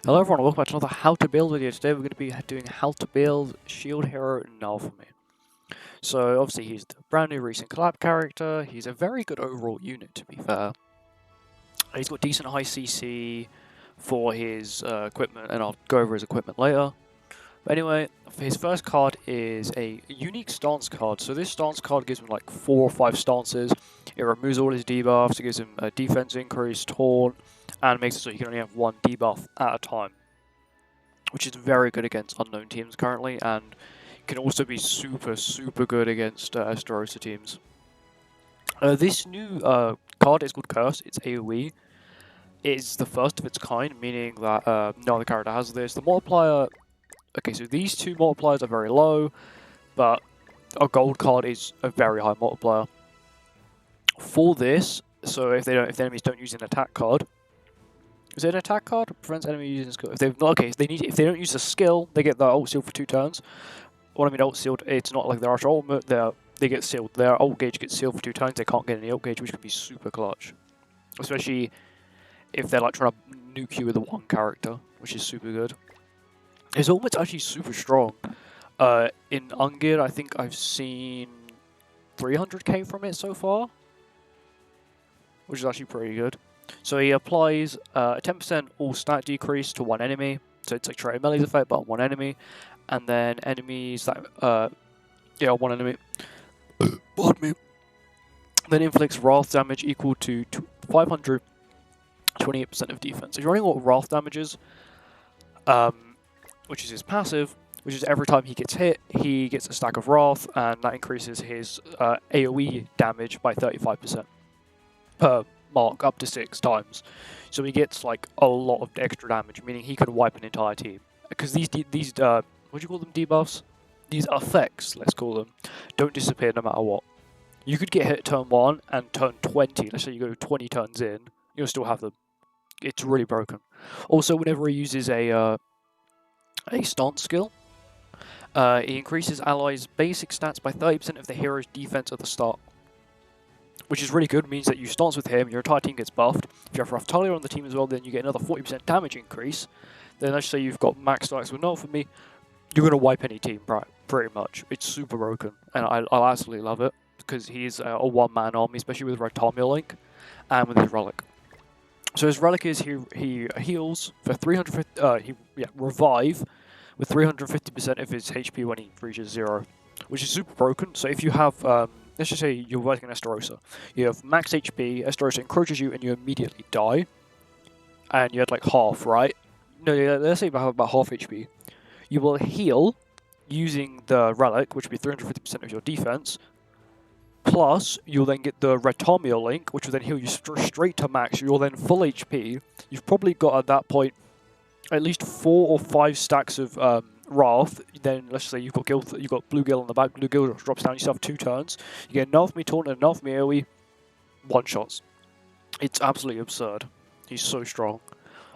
Hello everyone, welcome back to another how to build video. Today we're going to be doing how to build shield hero Naofumi. So obviously he's the brand new recent collab character. He's a very good overall unit, to be fair. He's got decent high CC for his equipment, and I'll go over his equipment later. But anyway, his first card is a unique stance card. So this stance card gives him like 4 or 5 stances. It removes all his debuffs, it gives him a defense increase, taunt, and makes it so he can only have 1 debuff at a time, which is very good against unknown teams currently, and can also be super good against Esterosa teams. This new card is called Curse. It's AoE. It's the first of its kind, meaning that no other character has this. The multiplier... Okay, so these two multipliers are very low, but a gold card is a very high multiplier. For this, so if the enemies don't use an attack card, is it an attack card? Prevents enemy using skill. If they've not if they don't use a skill, they get their ult sealed for 2 turns. What I mean ult sealed, it's not like their ultimate. They get sealed. Their ult gauge gets sealed for 2 turns. They can't get any ult gauge, which can be super clutch, especially if they're like trying to nuke you with the one character, which is super good. His ultimate's actually super strong. In Ungeared, I think I've seen 300k from it so far, which is actually pretty good. So he applies a 10% all stat decrease to one enemy. So it's like Traitor Melee's effect, but on one enemy. And then enemies that, one enemy. Pardon me. Then inflicts Wrath damage equal to 528% of defense. If you're running what Wrath damage is, which is his passive, which is every time he gets hit, he gets a stack of Wrath, and that increases his AoE damage by 35% per mark, up to 6 times. So he gets like a lot of extra damage, meaning he can wipe an entire team. Because these what do you call them, debuffs? These effects, let's call them, don't disappear no matter what. You could get hit turn 1 and turn 20, let's say you go 20 turns in, you'll still have them. It's really broken. Also, whenever he uses a stance skill, he increases allies' basic stats by 30% of the hero's defense at the start, which is really good. Means that you stance with him, your entire team gets buffed. If you have Raphtalia on the team as well, then you get another 40% damage increase. Then let's say you've got max stacks with Naofumi, you're going to wipe any team, pretty much. It's super broken, and I absolutely love it, because he's a one-man army, especially with Raphtalia Link, and with his Relic. So his Relic is he heals for 350, revive with 350% of his HP when he reaches 0, which is super broken. So if you have, let's just say you're working an Esterosa, you have max HP, Esterosa encroaches you, and you immediately die, and you had like half, right? No, let's say you have about half HP. You will heal using the Relic, which will be 350% of your defense, plus you'll then get the Raphtalia Link, which will then heal you straight to max. You're then full HP. You've probably got at that point at least 4 or 5 stacks of Wrath. Then let's say you've got Bluegill on the back. Bluegill drops down. You still have 2 turns. You get Naofumi taunt and Naofumi AoE, 1-shots. It's absolutely absurd. He's so strong.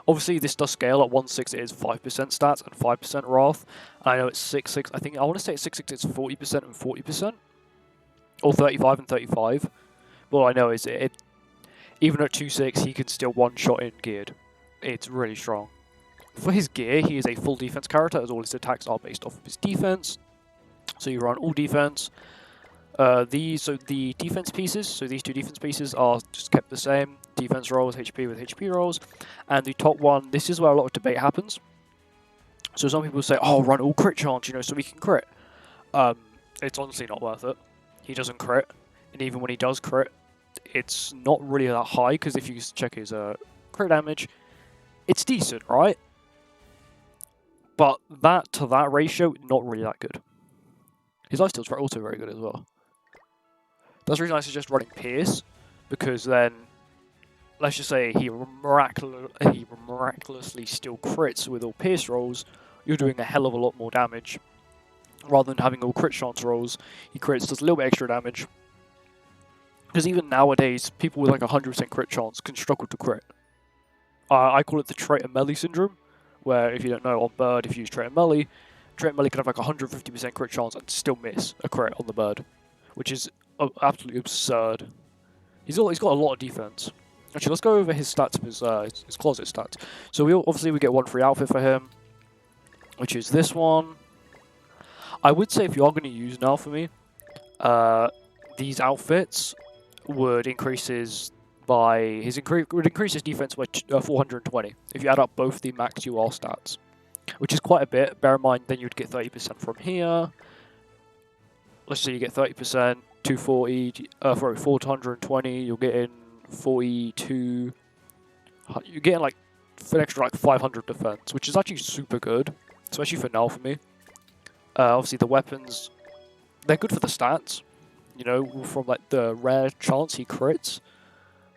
Obviously, this does scale. At 1/6, it is 5% stats and 5% Wrath. And I know it's 6/6. I want to say it's 6/6. It's 40% and 40%, or 35 and 35. Well, I know is it even at 2/6, he can still 1-shot in geared. It's really strong. For his gear, he is a full defense character, as all his attacks are based off of his defense. So you run all defense. The defense pieces, so these 2 defense pieces are just kept the same. Defense rolls, HP with HP rolls. And the top one, this is where a lot of debate happens. So some people say, oh, run all crit chance, so we can crit. It's honestly not worth it. He doesn't crit. And even when he does crit, it's not really that high, because if you check his crit damage, it's decent, right? But that to that ratio, not really that good. His lifesteal's also very good as well. That's the reason I suggest running Pierce, because then, let's just say he miraculously still crits with all Pierce rolls, you're doing a hell of a lot more damage. Rather than having all crit chance rolls, he crits, does a little bit extra damage. Because even nowadays, people with like 100% crit chance can struggle to crit. I call it the Traitor Melee syndrome, where if you don't know, on Bird, if you use Traitor Melee can have like 150% crit chance and still miss a crit on the Bird, which is absolutely absurd. He's got a lot of defense. Actually, let's go over his stats, his closet stats. So we get one free outfit for him, which is this one. I would say if you are going to use Naofumi, these outfits would increase his defense by 420 if you add up both the max UR stats, which is quite a bit. Bear in mind, then you'd get 30% from here. Let's say you get 30%, 240, 420. You're getting 42. You're getting like an extra like 500 defense, which is actually super good, especially for Naofumi. Obviously, the weapons, they're good for the stats. You know, from like the rare chance he crits,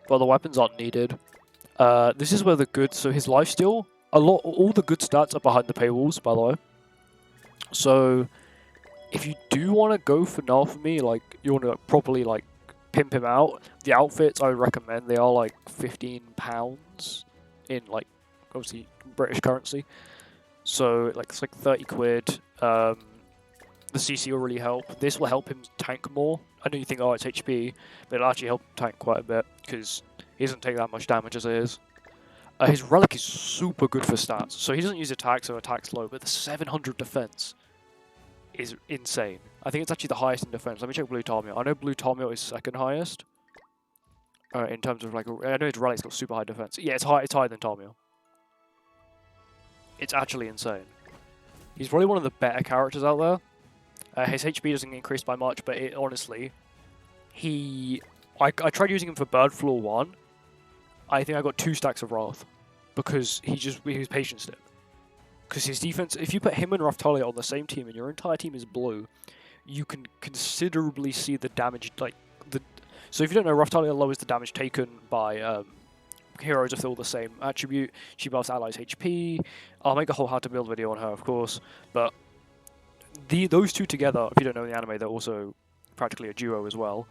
but the weapons aren't needed. This is where so his lifesteal, all the good stats are behind the paywalls, by the way. So if you do want to go for Naofumi, like you want to properly like pimp him out, the outfits I would recommend, they are like £15 in like obviously British currency. So like it's like 30 quid. The CC will really help. This will help him tank more. I know you think, oh, it's HP, but it'll actually help him tank quite a bit because he doesn't take that much damage as it is. His relic is super good for stats. So he doesn't use attack, so attack's low, but the 700 defense is insane. I think it's actually the highest in defense. Let me check Blue Tamio. I know Blue Tamio is second highest. In terms of like, I know his relic's got super high defense. Yeah, it's higher than Tamio. It's actually insane. He's probably one of the better characters out there. His HP doesn't increase by much, but honestly, I tried using him for Bird Floor 1. I think I got 2 stacks of Wrath because he was patient step. Because his defense, if you put him and Raftalia on the same team and your entire team is blue, you can considerably see the damage. So if you don't know, Raftalia lowers the damage taken by heroes if they're all the same attribute. She buffs allies HP. I'll make a whole how to build video on her, of course, but those two together, if you don't know the anime, they're also practically a duo as well,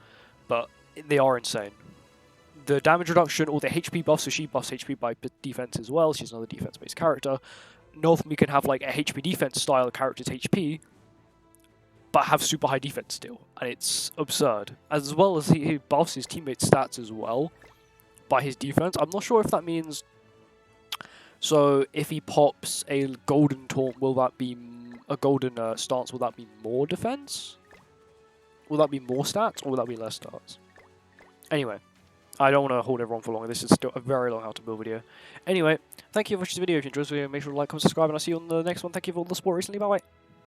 but they are insane. The damage reduction, or the HP buff, so she buffs HP by defense as well. She's another defense-based character. Naofumi can have like a HP defense style character's HP, but have super high defense still, and it's absurd. As well as he buffs his teammates' stats as well by his defense. I'm not sure if that means. So if he pops a golden taunt, will that be a golden stance? Will that be more defense? Will that be more stats, or will that be less stats? Anyway, I don't want to hold everyone for long. This is still a very long how to build video. Anyway, thank you for watching this video. If you enjoyed this video, make sure to like, comment, subscribe, and I'll see you on the next one. Thank you for all the support recently. Bye bye.